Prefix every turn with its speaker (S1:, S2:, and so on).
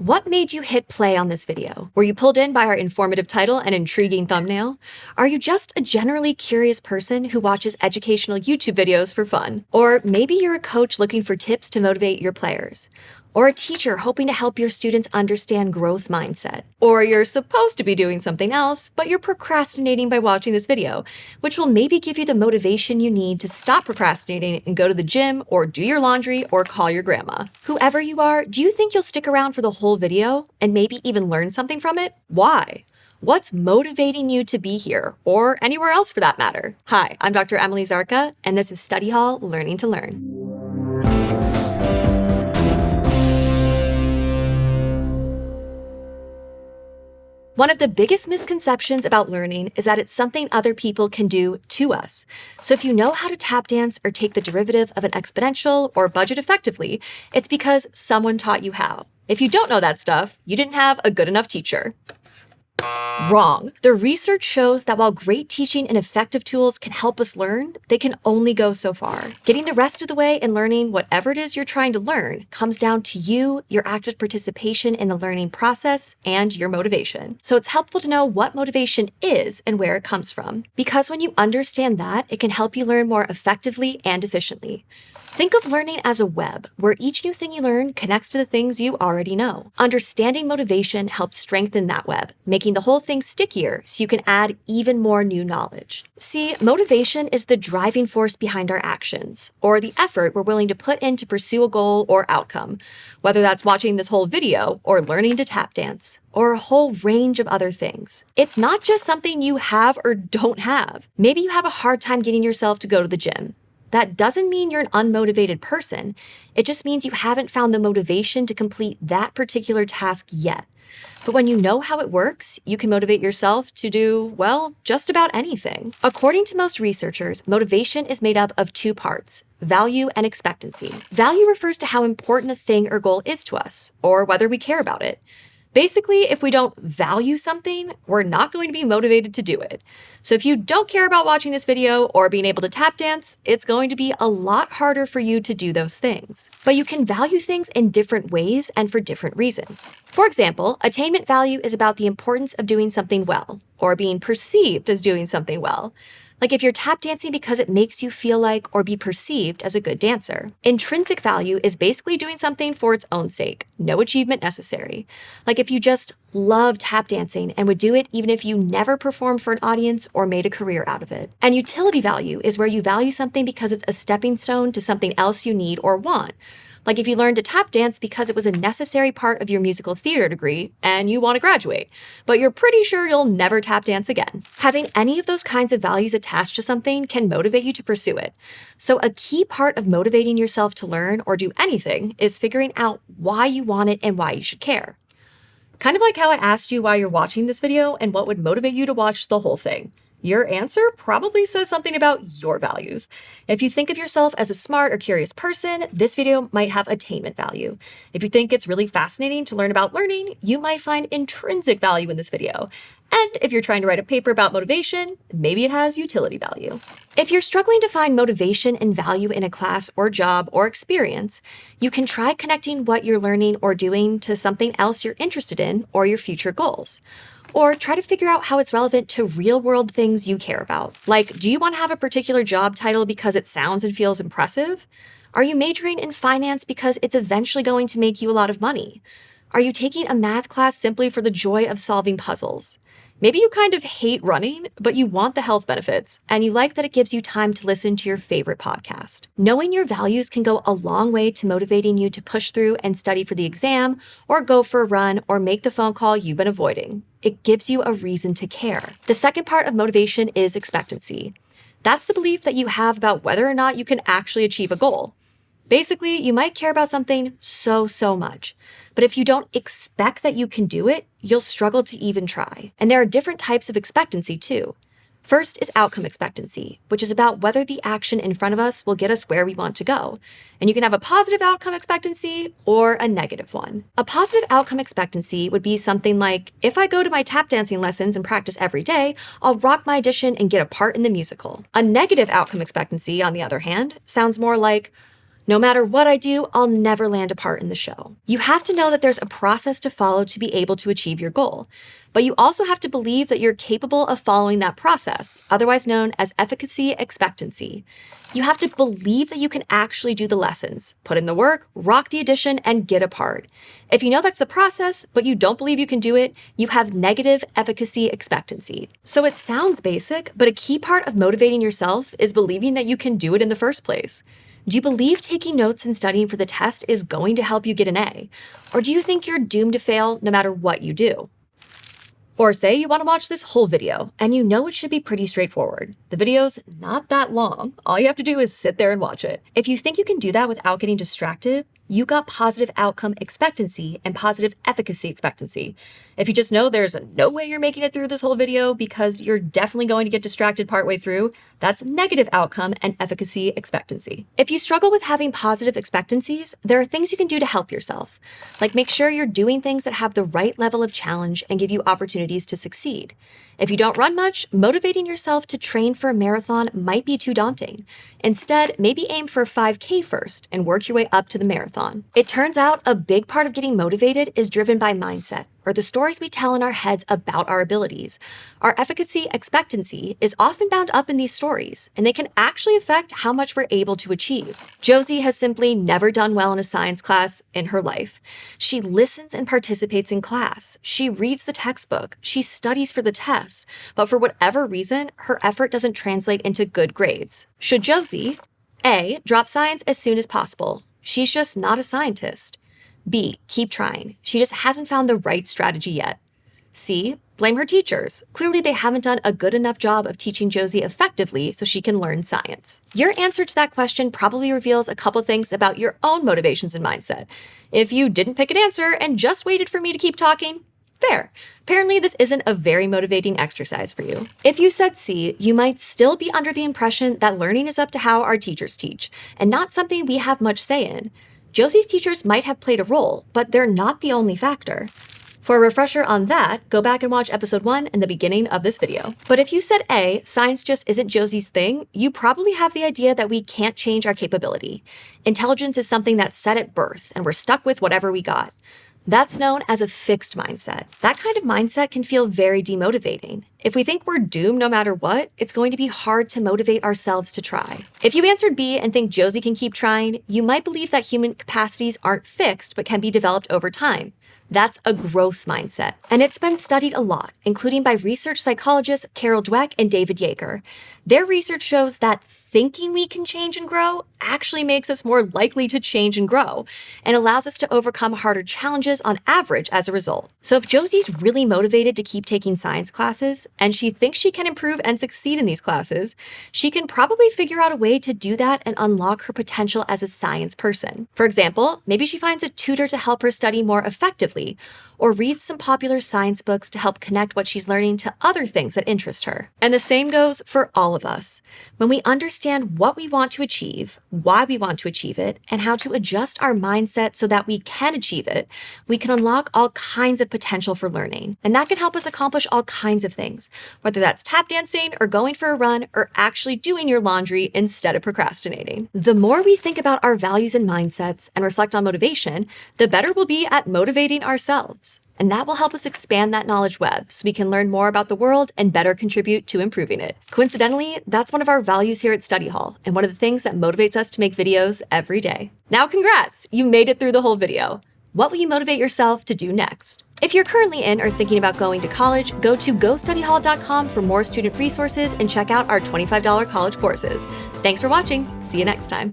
S1: What made you hit play on this video? Were you pulled in by our informative title and intriguing thumbnail? Are you just a generally curious person who watches educational YouTube videos for fun? Or maybe you're a coach looking for tips to motivate your players? Or a teacher hoping to help your students understand growth mindset? Or you're supposed to be doing something else, but you're procrastinating by watching this video, which will maybe give you the motivation you need to stop procrastinating and go to the gym or do your laundry or call your grandma. Whoever you are, do you think you'll stick around for the whole video and maybe even learn something from it? Why? What's motivating you to be here, or anywhere else for that matter? Hi, I'm Dr. Emily Zarka, and this is Study Hall Learning to Learn. One of the biggest misconceptions about learning is that it's something other people can do to us. So if you know how to tap dance or take the derivative of an exponential or budget effectively, it's because someone taught you how. If you don't know that stuff, you didn't have a good enough teacher. Wrong. The research shows that while great teaching and effective tools can help us learn, they can only go so far. Getting the rest of the way in learning whatever it is you're trying to learn comes down to you, your active participation in the learning process, and your motivation. So it's helpful to know what motivation is and where it comes from. Because when you understand that, it can help you learn more effectively and efficiently. Think of learning as a web, where each new thing you learn connects to the things you already know. Understanding motivation helps strengthen that web, making the whole thing stickier so you can add even more new knowledge. See, motivation is the driving force behind our actions, or the effort we're willing to put in to pursue a goal or outcome, whether that's watching this whole video or learning to tap dance, or a whole range of other things. It's not just something you have or don't have. Maybe you have a hard time getting yourself to go to the gym. That doesn't mean you're an unmotivated person. It just means you haven't found the motivation to complete that particular task yet. But when you know how it works, you can motivate yourself to do, well, just about anything. According to most researchers, motivation is made up of two parts: value and expectancy. Value refers to how important a thing or goal is to us, or whether we care about it. Basically, if we don't value something, we're not going to be motivated to do it. So if you don't care about watching this video or being able to tap dance, it's going to be a lot harder for you to do those things. But you can value things in different ways and for different reasons. For example, attainment value is about the importance of doing something well, or being perceived as doing something well. Like if you're tap dancing because it makes you feel like or be perceived as a good dancer. Intrinsic value is basically doing something for its own sake, no achievement necessary. Like if you just love tap dancing and would do it even if you never performed for an audience or made a career out of it. And utility value is where you value something because it's a stepping stone to something else you need or want. Like if you learned to tap dance because it was a necessary part of your musical theater degree and you want to graduate, but you're pretty sure you'll never tap dance again. Having any of those kinds of values attached to something can motivate you to pursue it. So a key part of motivating yourself to learn or do anything is figuring out why you want it and why you should care. Kind of like how I asked you why you're watching this video and what would motivate you to watch the whole thing. Your answer probably says something about your values. If you think of yourself as a smart or curious person, this video might have attainment value. If you think it's really fascinating to learn about learning, you might find intrinsic value in this video. And if you're trying to write a paper about motivation, maybe it has utility value. If you're struggling to find motivation and value in a class or job or experience, you can try connecting what you're learning or doing to something else you're interested in or your future goals. Or try to figure out how it's relevant to real-world things you care about. Like, do you want to have a particular job title because it sounds and feels impressive? Are you majoring in finance because it's eventually going to make you a lot of money? Are you taking a math class simply for the joy of solving puzzles? Maybe you kind of hate running, but you want the health benefits, and you like that it gives you time to listen to your favorite podcast. Knowing your values can go a long way to motivating you to push through and study for the exam, or go for a run, or make the phone call you've been avoiding. It gives you a reason to care. The second part of motivation is expectancy. That's the belief that you have about whether or not you can actually achieve a goal. Basically, you might care about something so much, but if you don't expect that you can do it, you'll struggle to even try. And there are different types of expectancy too. First is outcome expectancy, which is about whether the action in front of us will get us where we want to go. And you can have a positive outcome expectancy or a negative one. A positive outcome expectancy would be something like, if I go to my tap dancing lessons and practice every day, I'll rock my audition and get a part in the musical. A negative outcome expectancy, on the other hand, sounds more like, No matter what I do, I'll never land a part in the show. You have to know that there's a process to follow to be able to achieve your goal. But you also have to believe that you're capable of following that process, otherwise known as efficacy expectancy. You have to believe that you can actually do the lessons, put in the work, rock the addition, and get a part. If you know that's the process, but you don't believe you can do it, you have negative efficacy expectancy. So it sounds basic, but a key part of motivating yourself is believing that you can do it in the first place. Do you believe taking notes and studying for the test is going to help you get an A? Or do you think you're doomed to fail no matter what you do? Or say you want to watch this whole video, and you know it should be pretty straightforward. The video's not that long. All you have to do is sit there and watch it. If you think you can do that without getting distracted, you got positive outcome expectancy and positive efficacy expectancy. If you just know there's no way you're making it through this whole video because you're definitely going to get distracted partway through, that's negative outcome and efficacy expectancy. If you struggle with having positive expectancies, there are things you can do to help yourself. Like make sure you're doing things that have the right level of challenge and give you opportunities to succeed. If you don't run much, motivating yourself to train for a marathon might be too daunting. Instead, maybe aim for a 5K first and work your way up to the marathon. It turns out a big part of getting motivated is driven by mindset, or the stories we tell in our heads about our abilities. Our efficacy expectancy is often bound up in these stories, and they can actually affect how much we're able to achieve. Josie has simply never done well in a science class in her life. She listens and participates in class. She reads the textbook. She studies for the tests. But for whatever reason, her effort doesn't translate into good grades. Should Josie, A, drop science as soon as possible? She's just not a scientist. B, keep trying. She just hasn't found the right strategy yet. C, blame her teachers. Clearly they haven't done a good enough job of teaching Josie effectively so she can learn science. Your answer to that question probably reveals a couple things about your own motivations and mindset. If you didn't pick an answer and just waited for me to keep talking, fair. Apparently this isn't a very motivating exercise for you. If you said C, you might still be under the impression that learning is up to how our teachers teach, and not something we have much say in. Josie's teachers might have played a role, but they're not the only factor. For a refresher on that, go back and watch episode 1 in the beginning of this video. But if you said A, science just isn't Josie's thing, you probably have the idea that we can't change our capability. Intelligence is something that's set at birth, and we're stuck with whatever we got. That's known as a fixed mindset. That kind of mindset can feel very demotivating. If we think we're doomed no matter what, it's going to be hard to motivate ourselves to try. If you answered B and think Josie can keep trying, you might believe that human capacities aren't fixed but can be developed over time. That's a growth mindset. And it's been studied a lot, including by research psychologists Carol Dweck and David Yeager. Their research shows that thinking we can change and grow actually makes us more likely to change and grow, and allows us to overcome harder challenges on average as a result. So if Josie's really motivated to keep taking science classes, and she thinks she can improve and succeed in these classes, she can probably figure out a way to do that and unlock her potential as a science person. For example, maybe she finds a tutor to help her study more effectively, or reads some popular science books to help connect what she's learning to other things that interest her. And the same goes for all of us. When we understand what we want to achieve, why we want to achieve it, and how to adjust our mindset so that we can achieve it, we can unlock all kinds of potential for learning. And that can help us accomplish all kinds of things, whether that's tap dancing or going for a run or actually doing your laundry instead of procrastinating. The more we think about our values and mindsets and reflect on motivation, the better we'll be at motivating ourselves. And that will help us expand that knowledge web so we can learn more about the world and better contribute to improving it. Coincidentally, that's one of our values here at Study Hall and one of the things that motivates us to make videos every day. Now, congrats! You made it through the whole video. What will you motivate yourself to do next? If you're currently in or thinking about going to college, go to GoStudyHall.com for more student resources and check out our $25 college courses. Thanks for watching. See you next time.